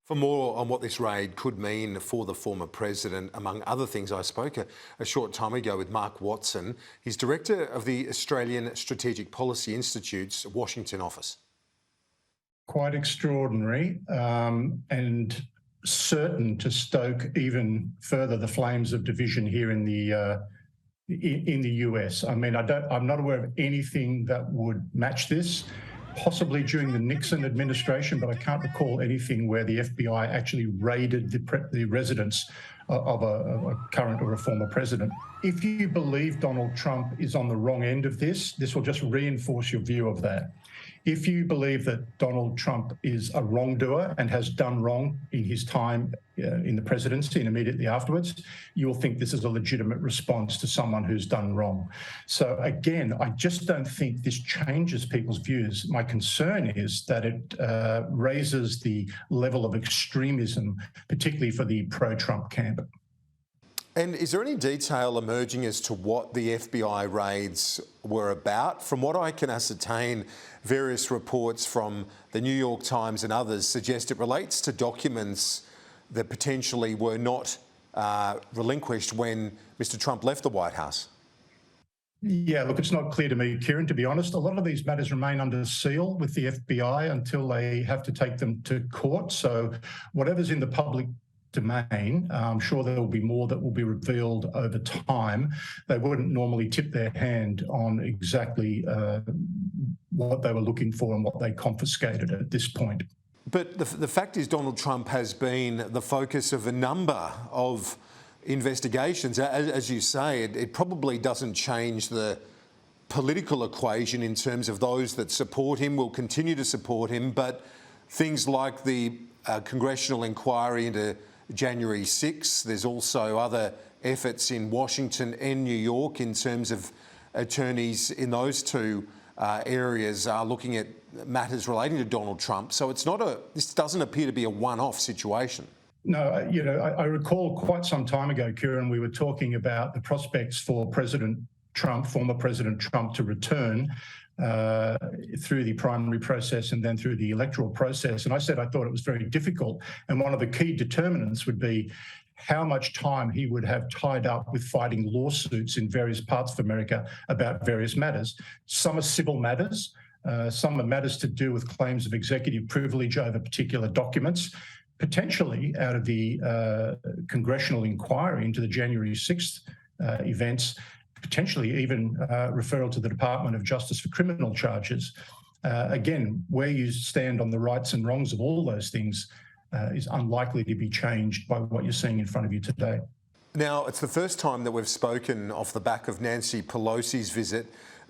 For more on what this raid could mean for the former president, among other things, I spoke a short time ago with Mark Watson. He's director of the Australian Strategic Policy Institute's Washington office. Quite extraordinary and certain to stoke even further the flames of division here in the US. I mean, I'm not aware of anything that would match this. Possibly during the Nixon administration, but I can't recall anything where the FBI actually raided the residence of a current or a former president. If you believe Donald Trump is on the wrong end of this will just reinforce your view of that. If you believe that Donald Trump is a wrongdoer and has done wrong in his time in the presidency and immediately afterwards, you'll think this is a legitimate response to someone who's done wrong. So again, I just don't think this changes people's views. My concern is that it raises the level of extremism, particularly for the pro-Trump camp. And is there any detail emerging as to what the FBI raids were about? From what I can ascertain, various reports from the New York Times and others suggest it relates to documents that potentially were not relinquished when Mr. Trump left the White House. Yeah, look, it's not clear to me, Kieran, to be honest. A lot of these matters remain under seal with the FBI until they have to take them to court. So whatever's in the public domain, I'm sure there will be more that will be revealed over time. They wouldn't normally tip their hand on exactly what they were looking for and what they confiscated at this point. But the fact is Donald Trump has been the focus of a number of investigations. As you say, it probably doesn't change the political equation in terms of those that support him will continue to support him, but things like the congressional inquiry into January 6th. There's also other efforts in Washington and New York in terms of attorneys in those two areas are looking at matters relating to Donald Trump. So this doesn't appear to be a one-off situation. No, I recall quite some time ago, Kieran, we were talking about the prospects for President Trump, former President Trump, to return through the primary process and then through the electoral process. And I said I thought it was very difficult. And one of the key determinants would be how much time he would have tied up with fighting lawsuits in various parts of America about various matters. Some are civil matters. Some are matters to do with claims of executive privilege over particular documents, potentially out of the congressional inquiry into the January 6th events, potentially even referral to the Department of Justice for criminal charges. Again, where you stand on the rights and wrongs of all those things is unlikely to be changed by what you're seeing in front of you today. Now, it's the first time that we've spoken off the back of Nancy Pelosi's visit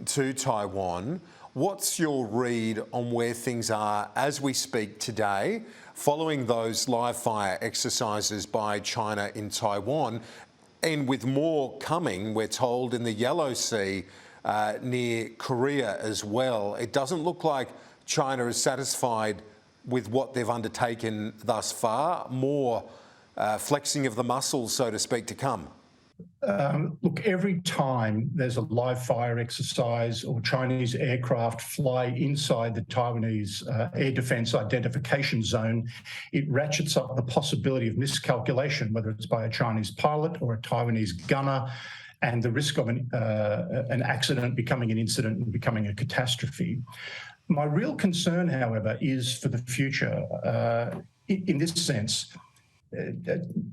to Taiwan. What's your read on where things are as we speak today, following those live fire exercises by China in Taiwan? And with more coming, we're told, in the Yellow Sea near Korea as well. It doesn't look like China is satisfied with what they've undertaken thus far. More flexing of the muscles, so to speak, to come. Look, every time there's a live fire exercise or Chinese aircraft fly inside the Taiwanese air defence identification zone, it ratchets up the possibility of miscalculation, whether it's by a Chinese pilot or a Taiwanese gunner, and the risk of an accident becoming an incident and becoming a catastrophe. My real concern, however, is for the future. In this sense,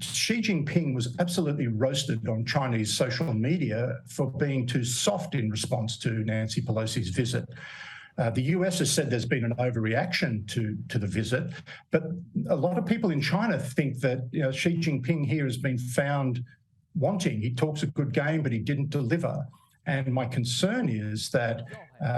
Xi Jinping was absolutely roasted on Chinese social media for being too soft in response to Nancy Pelosi's visit. The US has said there's been an overreaction to the visit, but a lot of people in China think that Xi Jinping here has been found wanting. He talks a good game, but he didn't deliver. And my concern is that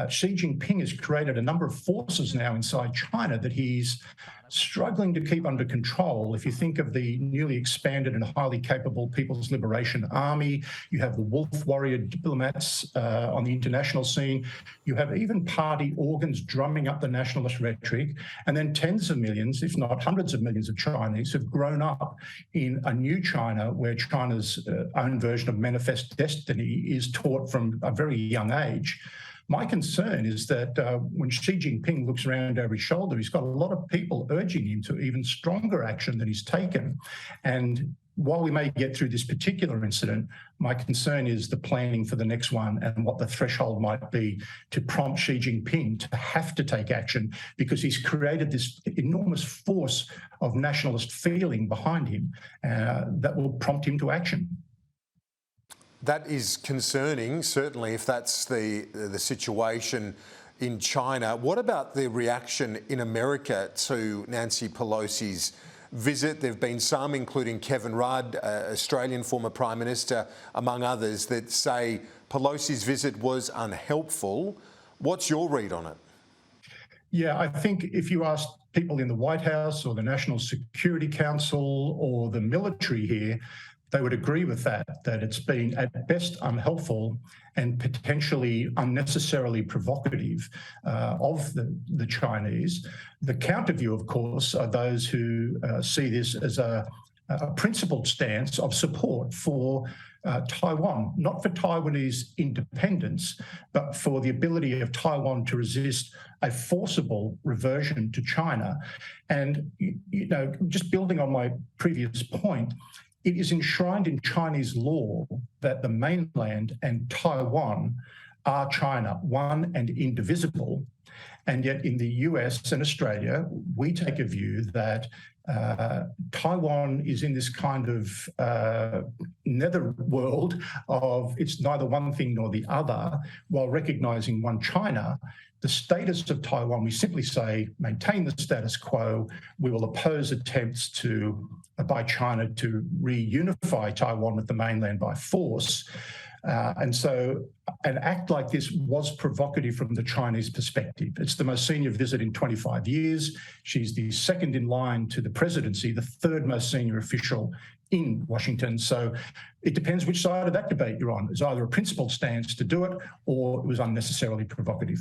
Xi Jinping has created a number of forces now inside China that he's struggling to keep under control. If you think of the newly expanded and highly capable People's Liberation Army, you have the wolf warrior diplomats on the international scene, you have even party organs drumming up the nationalist rhetoric, and then tens of millions, if not hundreds of millions of Chinese have grown up in a new China where China's own version of manifest destiny is taught from a very young age. My concern is that when Xi Jinping looks around over his shoulder, he's got a lot of people urging him to even stronger action than he's taken. And while we may get through this particular incident, my concern is the planning for the next one and what the threshold might be to prompt Xi Jinping to have to take action, because he's created this enormous force of nationalist feeling behind him that will prompt him to action. That is concerning, certainly, if that's the situation in China. What about the reaction in America to Nancy Pelosi's visit? There have been some, including Kevin Rudd, Australian former Prime Minister, among others, that say Pelosi's visit was unhelpful. What's your read on it? Yeah, I think if you ask people in the White House or the National Security Council or the military here, they would agree with that it's been at best unhelpful and potentially unnecessarily provocative of the Chinese. The counter view, of course, are those who see this as a principled stance of support for Taiwan, not for Taiwanese independence, but for the ability of Taiwan to resist a forcible reversion to China. And, just building on my previous point, it is enshrined in Chinese law that the mainland and Taiwan are China, one and indivisible. And yet in the US and Australia, we take a view that Taiwan is in this kind of netherworld of it's neither one thing nor the other, while recognising one China. The status of Taiwan, we simply say, maintain the status quo. We will oppose attempts by China to reunify Taiwan with the mainland by force. And so an act like this was provocative from the Chinese perspective. It's the most senior visit in 25 years. She's the second in line to the presidency, the third most senior official in Washington. So it depends which side of that debate you're on. It's either a principled stance to do it or it was unnecessarily provocative.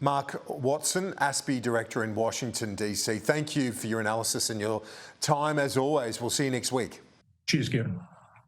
Mark Watson, ASPI Director in Washington, DC. Thank you for your analysis and your time, as always. We'll see you next week. Cheers, Kieran.